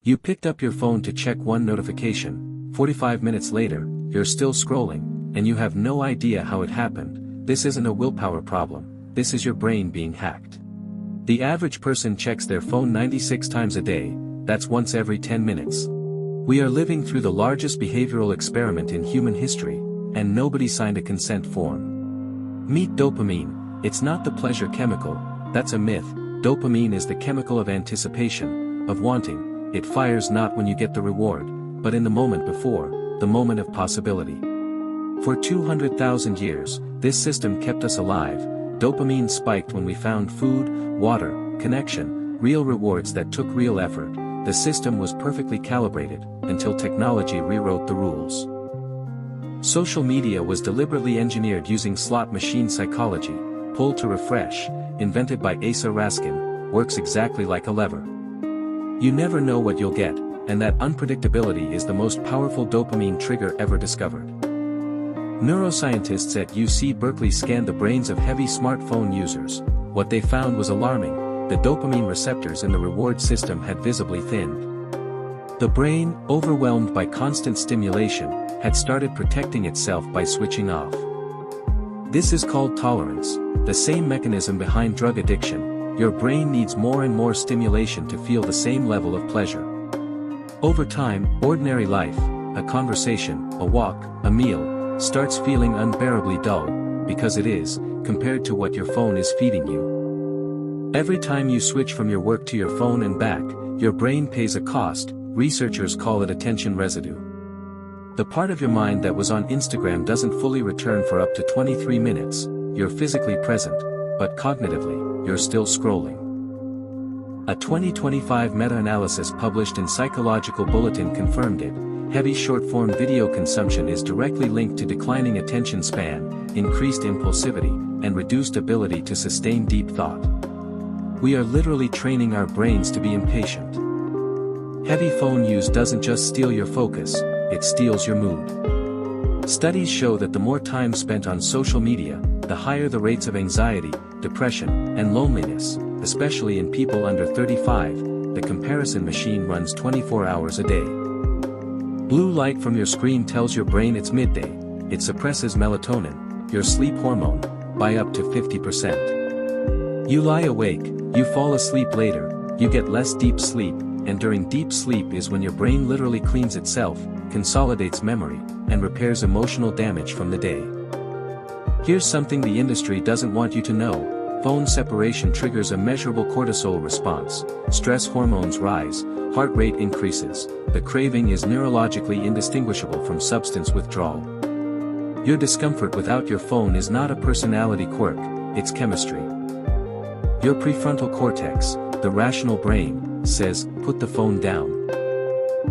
You picked up your phone to check one notification, 45 minutes later, you're still scrolling, and you have no idea how it happened. This isn't a willpower problem, this is your brain being hacked. The average person checks their phone 96 times a day, that's once every 10 minutes. We are living through the largest behavioral experiment in human history, and nobody signed a consent form. Meet dopamine. It's not the pleasure chemical, that's a myth. Dopamine is the chemical of anticipation, of wanting. It fires not when you get the reward, but in the moment before, the moment of possibility. For 200,000 years, this system kept us alive. Dopamine spiked when we found food, water, connection, real rewards that took real effort. The system was perfectly calibrated, until technology rewrote the rules. Social media was deliberately engineered using slot machine psychology. Pull to refresh, invented by Asa Raskin, works exactly like a lever. You never know what you'll get, and that unpredictability is the most powerful dopamine trigger ever discovered. Neuroscientists at UC Berkeley scanned the brains of heavy smartphone users. What they found was alarming: the dopamine receptors in the reward system had visibly thinned. The brain, overwhelmed by constant stimulation, had started protecting itself by switching off. This is called tolerance, the same mechanism behind drug addiction. Your brain needs more and more stimulation to feel the same level of pleasure. Over time, ordinary life, a conversation, a walk, a meal, starts feeling unbearably dull, because it is, compared to what your phone is feeding you. Every time you switch from your work to your phone and back, your brain pays a cost. Researchers call it attention residue. The part of your mind that was on Instagram doesn't fully return for up to 23 minutes. You're physically present, but cognitively, you're still scrolling. A 2025 meta-analysis published in Psychological Bulletin confirmed it. Heavy short-form video consumption is directly linked to declining attention span, increased impulsivity, and reduced ability to sustain deep thought. We are literally training our brains to be impatient. Heavy phone use doesn't just steal your focus, it steals your mood. Studies show that the more time spent on social media, the higher the rates of anxiety, depression, and loneliness, especially in people under 35. The comparison machine runs 24 hours a day. Blue light from your screen tells your brain it's midday. It suppresses melatonin, your sleep hormone, by up to 50%. You lie awake, you fall asleep later, you get less deep sleep, and during deep sleep is when your brain literally cleans itself, consolidates memory, and repairs emotional damage from the day. Here's something the industry doesn't want you to know. Phone separation triggers a measurable cortisol response, stress hormones rise, heart rate increases. The craving is neurologically indistinguishable from substance withdrawal. Your discomfort without your phone is not a personality quirk, it's chemistry. Your prefrontal cortex, the rational brain, says, put the phone down.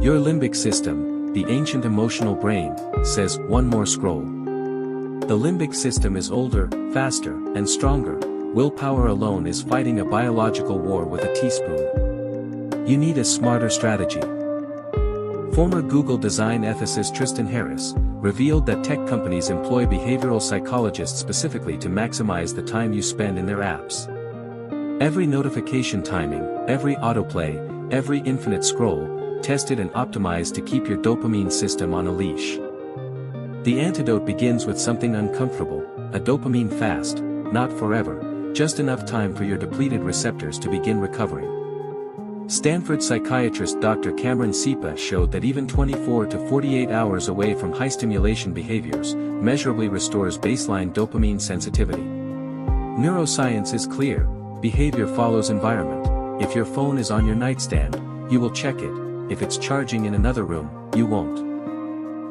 Your limbic system, the ancient emotional brain, says, one more scroll. The limbic system is older, faster, and stronger. Willpower alone is fighting a biological war with a teaspoon. You need a smarter strategy. Former Google design ethicist Tristan Harris revealed that tech companies employ behavioral psychologists specifically to maximize the time you spend in their apps. Every notification timing, every autoplay, every infinite scroll, tested and optimized to keep your dopamine system on a leash. The antidote begins with something uncomfortable, a dopamine fast, not forever, just enough time for your depleted receptors to begin recovering. Stanford psychiatrist Dr. Cameron Sepa showed that even 24 to 48 hours away from high-stimulation behaviors, measurably restores baseline dopamine sensitivity. Neuroscience is clear: behavior follows environment. If your phone is on your nightstand, you will check it. If it's charging in another room, you won't.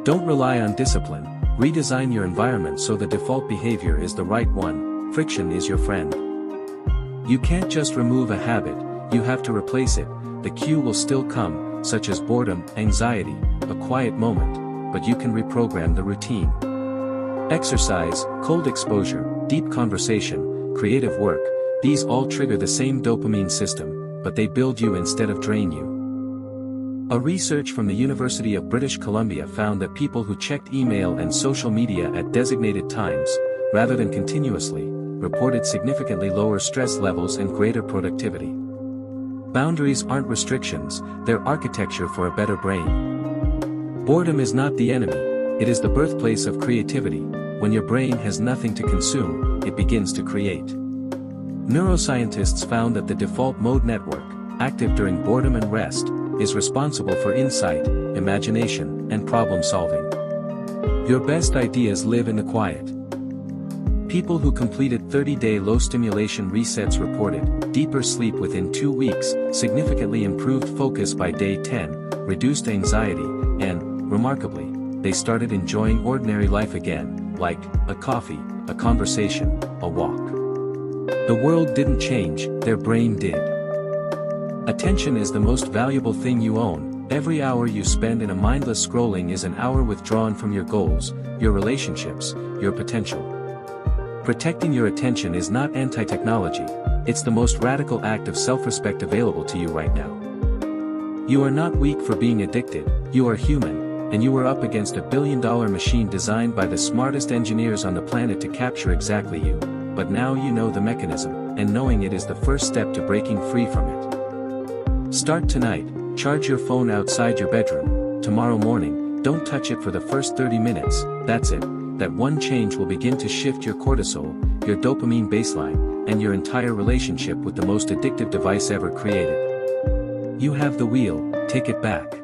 Don't rely on discipline. Redesign your environment so the default behavior is the right one. Friction is your friend. You can't just remove a habit, you have to replace it. The cue will still come, such as boredom, anxiety, a quiet moment, but you can reprogram the routine. Exercise, cold exposure, deep conversation, creative work, these all trigger the same dopamine system, but they build you instead of drain you. A research from the University of British Columbia found that people who checked email and social media at designated times, rather than continuously, reported significantly lower stress levels and greater productivity. Boundaries aren't restrictions, they're architecture for a better brain. Boredom is not the enemy, it is the birthplace of creativity. When your brain has nothing to consume, it begins to create. Neuroscientists found that the default mode network, active during boredom and rest, is responsible for insight, imagination, and problem solving. Your best ideas live in the quiet. People who completed 30-day low-stimulation resets reported deeper sleep within 2 weeks, significantly improved focus by day 10, reduced anxiety, and, remarkably, they started enjoying ordinary life again, like a coffee, a conversation, a walk. The world didn't change, their brain did. Attention is the most valuable thing you own. Every hour you spend in a mindless scrolling is an hour withdrawn from your goals, your relationships, your potential. Protecting your attention is not anti-technology, it's the most radical act of self-respect available to you right now. You are not weak for being addicted, you are human, and you are up against a billion-dollar machine designed by the smartest engineers on the planet to capture exactly you, but now you know the mechanism, and knowing it is the first step to breaking free from it. Start tonight, charge your phone outside your bedroom. Tomorrow morning, don't touch it for the first 30 minutes, that's it. That one change will begin to shift your cortisol, your dopamine baseline, and your entire relationship with the most addictive device ever created. You have the wheel, take it back.